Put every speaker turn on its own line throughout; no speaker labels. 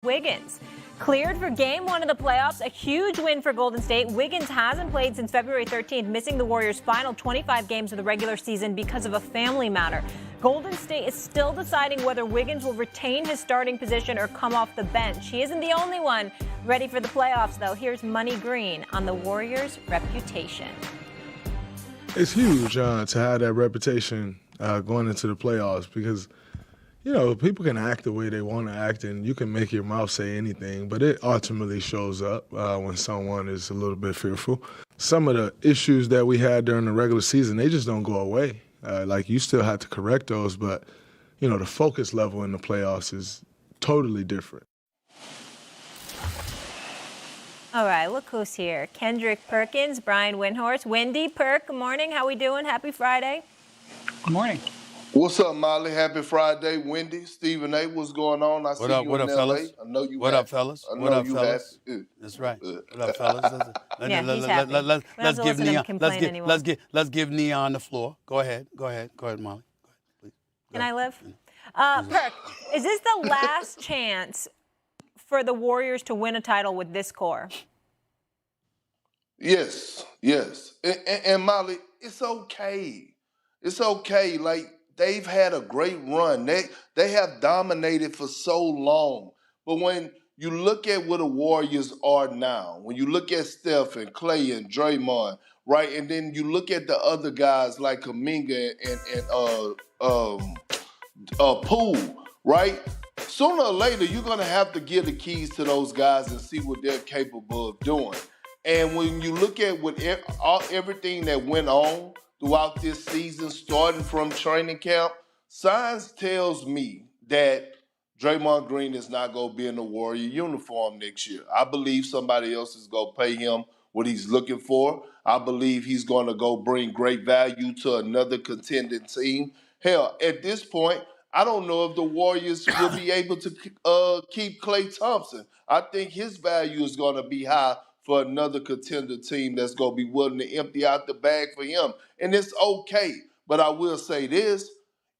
Wiggins cleared for game 1 of the playoffs, a huge win for Golden State. Wiggins hasn't played since February 13th, missing the Warriors' final 25 games of the regular season because of a family matter. Golden State is still deciding whether Wiggins will retain his starting position or come off the bench. He isn't the only one ready for the playoffs, though. Here's Money Green on the Warriors' reputation.
It's huge to have that reputation going into the playoffs because you know, people can act the way they want to act, and you can make your mouth say anything, but it ultimately shows up when someone is a little bit fearful. Some of the issues that we had during the regular season, they just don't go away. Like, you still have to correct those, but, you know, the focus level in the playoffs is totally different.
All right, look who's here. Kendrick, Perkins, Brian Windhorst, Wendy, Perk, good morning. How we doing? Happy Friday.
Good morning.
What's up, Molly? Happy Friday. Wendy, Stephen A., what's going on? I see you in LA.
Fellas?
I know you
What
happy.
up, fellas?
I know
What up,
you
fellas?
happy.
That's right. What up, fellas?
He's happy.
Let's give Neon. Let's give Neon the floor. Go ahead, Molly. Go ahead, please.
Can I live? Perk, is this the last chance for the Warriors to win a title with this core?
Yes. And Molly, it's okay. It's okay. Like, they've had a great run. They have dominated for so long. But when you look at where the Warriors are now, when you look at Steph and Clay and Draymond, right, and then you look at the other guys like Kuminga and Poole, right? Sooner or later, you're going to have to give the keys to those guys and see what they're capable of doing. And when you look at everything that went on throughout this season, starting from training camp, signs tells me that Draymond Green is not going to be in the Warrior uniform next year. I believe somebody else is going to pay him what he's looking for. I believe he's going to go bring great value to another contending team. Hell, at this point, I don't know if the Warriors will be able to keep Klay Thompson. I think his value is going to be high for another contender team that's going to be willing to empty out the bag for him. And it's okay. But I will say this,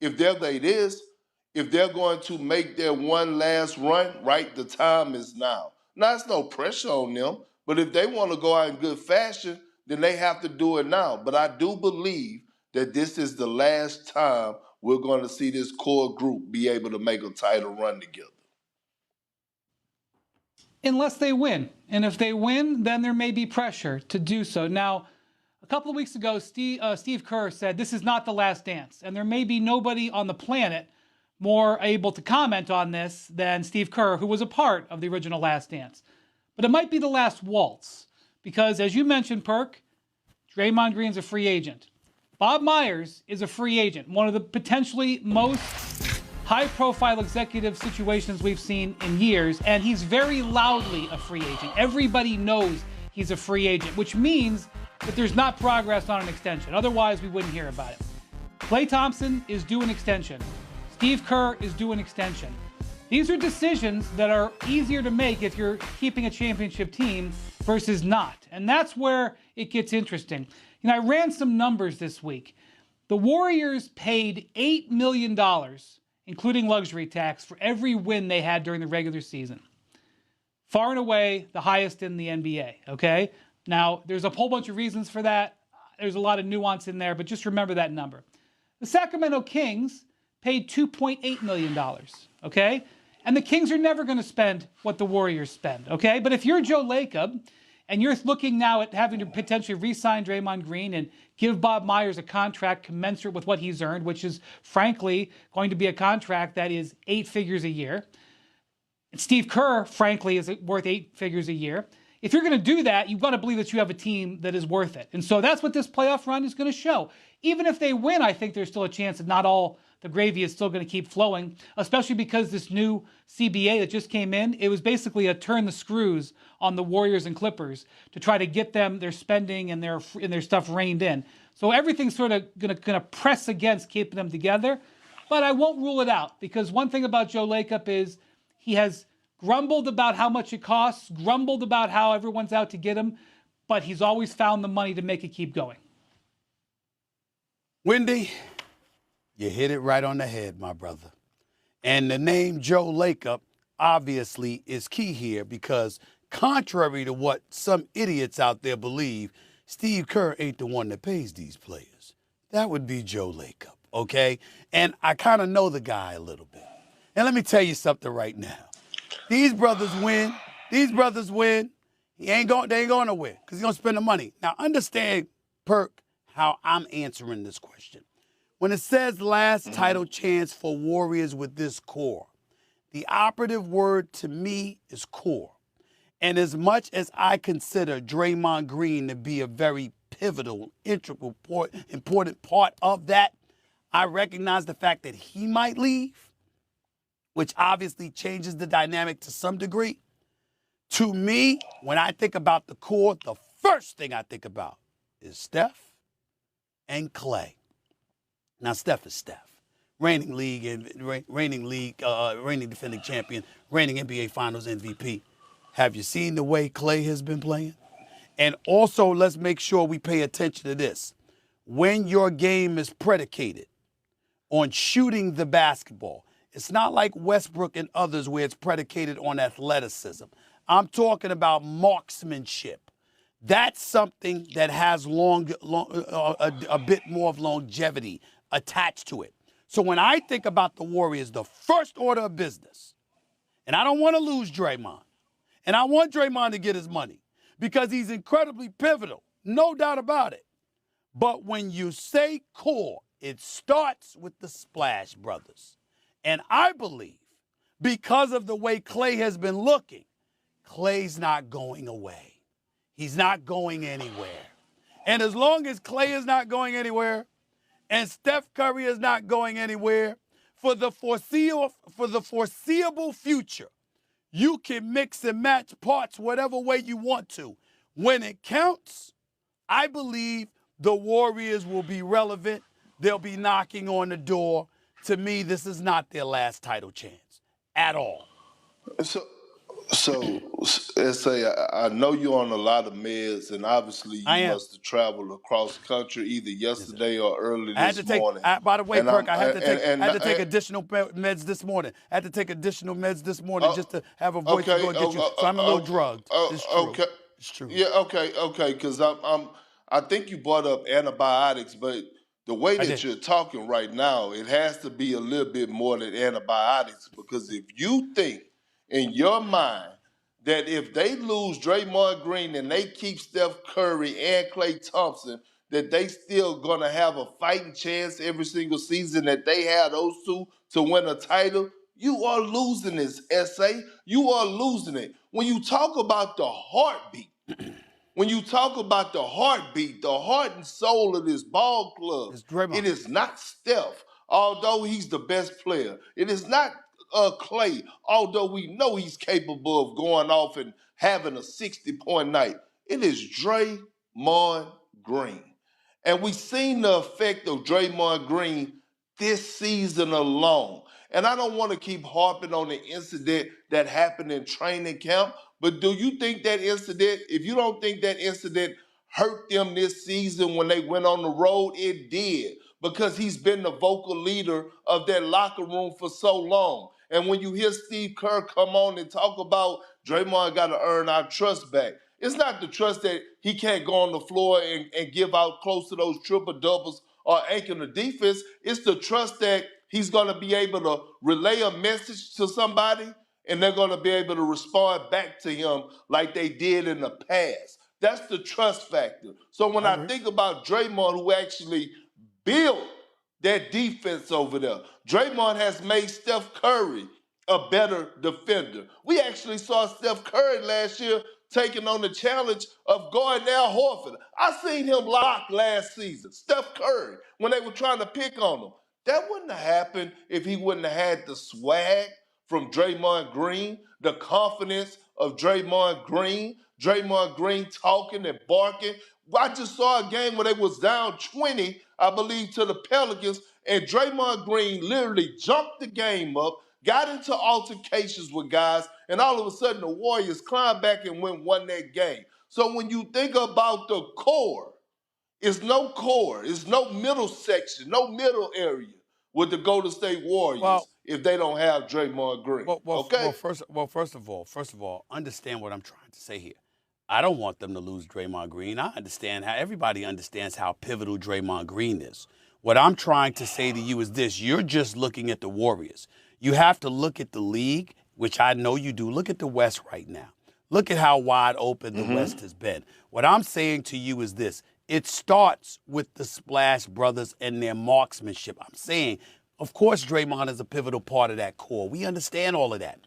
if they're going to make their one last run, right, the time is now. Now, there's no pressure on them, but if they want to go out in good fashion, then they have to do it now. But I do believe that this is the last time we're going to see this core group be able to make a title run together.
Unless they win. And if they win, then there may be pressure to do so. Now, a couple of weeks ago, Steve Kerr said this is not the last dance. And there may be nobody on the planet more able to comment on this than Steve Kerr, who was a part of the original Last Dance. But it might be the last waltz. Because as you mentioned, Perk, Draymond Green's a free agent. Bob Myers is a free agent. One of the potentially most high-profile executive situations we've seen in years, and he's very loudly a free agent. Everybody knows he's a free agent, which means that there's not progress on an extension. Otherwise, we wouldn't hear about it. Klay Thompson is due an extension. Steve Kerr is due an extension. These are decisions that are easier to make if you're keeping a championship team versus not. And that's where it gets interesting. You know, I ran some numbers this week. The Warriors paid $8 million including luxury tax, for every win they had during the regular season. Far and away, the highest in the NBA, okay? Now, there's a whole bunch of reasons for that. There's a lot of nuance in there, but just remember that number. The Sacramento Kings paid $2.8 million, okay? And the Kings are never going to spend what the Warriors spend, okay? But if you're Joe Lacob, and you're looking now at having to potentially re-sign Draymond Green and give Bob Myers a contract commensurate with what he's earned, which is, frankly, going to be a contract that is 8 figures a year. And Steve Kerr, frankly, is worth 8 figures a year. If you're going to do that, you've got to believe that you have a team that is worth it. And so that's what this playoff run is going to show. Even if they win, I think there's still a chance that not all the gravy is still going to keep flowing, especially because this new CBA that just came in, it was basically a turn the screws on the Warriors and Clippers to try to get them their spending and their stuff reined in. So everything's sort of going to press against keeping them together. But I won't rule it out, because one thing about Joe Lacob is he has grumbled about how much it costs, grumbled about how everyone's out to get him, but he's always found the money to make it keep going.
Wendy, you hit it right on the head, my brother. And the name Joe Lacob obviously is key here because contrary to what some idiots out there believe, Steve Kerr ain't the one that pays these players. That would be Joe Lacob, okay? And I kind of know the guy a little bit. And let me tell you something right now. These brothers win. These brothers win. They ain't going nowhere because he's going to spend the money. Now, understand, Perk, how I'm answering this question. When it says last title chance for Warriors with this core, the operative word to me is core. And as much as I consider Draymond Green to be a very pivotal, integral, important part of that, I recognize the fact that he might leave, which obviously changes the dynamic to some degree. To me, when I think about the core, the first thing I think about is Steph and Clay. Now, Steph is Steph. Reigning defending champion, reigning NBA Finals MVP. Have you seen the way Clay has been playing? And also, let's make sure we pay attention to this. When your game is predicated on shooting the basketball, it's not like Westbrook and others where it's predicated on athleticism. I'm talking about marksmanship. That's something that has a bit more of longevity attached to it. So when I think about the Warriors, the first order of business, and I don't want to lose Draymond, and I want Draymond to get his money because he's incredibly pivotal, no doubt about it. But when you say core, it starts with the Splash Brothers. And I believe because of the way Clay has been looking, Clay's not going away. He's not going anywhere. And as long as Clay is not going anywhere and Steph Curry is not going anywhere, for the foreseeable future, you can mix and match parts whatever way you want to. When it counts, I believe the Warriors will be relevant. They'll be knocking on the door. To me, this is not their last title chance at all.
So, S.A., I know you're on a lot of meds, and obviously you must have traveled across the country either yesterday or early this morning.
By the way, Perk, I had to take additional meds this morning. I had to take additional meds this morning just to have a voice to go and get you. So I'm a little drugged. It's true.
Okay.
It's true.
Yeah, okay, because I think you brought up antibiotics, but the way that you're talking right now, it has to be a little bit more than antibiotics, because if you think in your mind that if they lose Draymond Green and they keep Steph Curry and Klay Thompson, that they still going to have a fighting chance every single season that they have those two to win a title, you are losing this, S.A. You are losing it. When you talk about the heartbeat, the heart and soul of this ball club, it is not Steph, although he's the best player. It is not Clay, although we know he's capable of going off and having a 60-point night. It is Draymond Green. And we've seen the effect of Draymond Green this season alone. And I don't want to keep harping on the incident that happened in training camp, but do you think that incident, if you don't think that incident hurt them this season when they went on the road, it did, because he's been the vocal leader of that locker room for so long. And when you hear Steve Kerr come on and talk about Draymond got to earn our trust back, it's not the trust that he can't go on the floor and give out close to those triple-doubles or anchor the defense. It's the trust that he's going to be able to relay a message to somebody and they're going to be able to respond back to him like they did in the past. That's the trust factor. So when I think about Draymond, who actually built that defense over there, Draymond has made Steph Curry a better defender. We actually saw Steph Curry last year taking on the challenge of guarding Al Horford. I seen him lock last season, Steph Curry, when they were trying to pick on him. That wouldn't have happened if he wouldn't have had the swag from Draymond Green, the confidence of Draymond Green talking and barking. I just saw a game where they was down 20, I believe, to the Pelicans, and Draymond Green literally jumped the game up, got into altercations with guys, and all of a sudden the Warriors climbed back and won that game. So when you think about the core, it's no middle section, no middle area with the Golden State Warriors if they don't have Draymond Green. Okay?
First of all, understand what I'm trying to say here. I don't want them to lose Draymond Green. I understand how everybody understands how pivotal Draymond Green is. What I'm trying to say to you is this. You're just looking at the Warriors. You have to look at the league, which I know you do. Look at the West right now. Look at how wide open the West has been. What I'm saying to you is this. It starts with the Splash Brothers and their marksmanship. I'm saying, of course, Draymond is a pivotal part of that core. We understand all of that.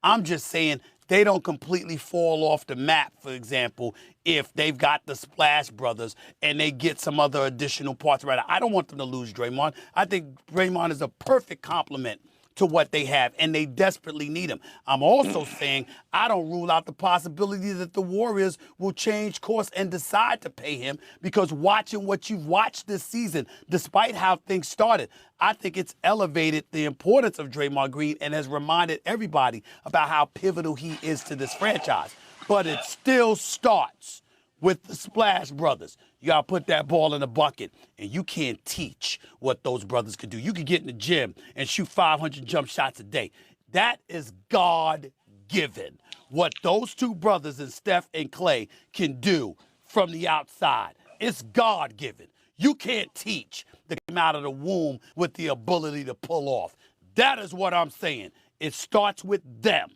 I'm just saying they don't completely fall off the map, for example, if they've got the Splash Brothers and they get some other additional parts around it. I don't want them to lose Draymond. I think Draymond is a perfect complement to what they have, and they desperately need him. I'm also saying I don't rule out the possibility that the Warriors will change course and decide to pay him, because watching what you've watched this season, despite how things started, I think it's elevated the importance of Draymond Green and has reminded everybody about how pivotal he is to this franchise. But it still starts with the Splash Brothers. You got to put that ball in the bucket, and you can't teach what those brothers could do. You could get in the gym and shoot 500 jump shots a day. That is God-given. What those two brothers in Steph and Clay can do from the outside, it's God-given. You can't teach the come out of the womb with the ability to pull off. That is what I'm saying. It starts with them.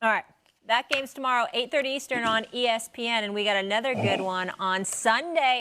All right. That game's tomorrow, 8:30 Eastern on ESPN, and we got another good one on Sunday.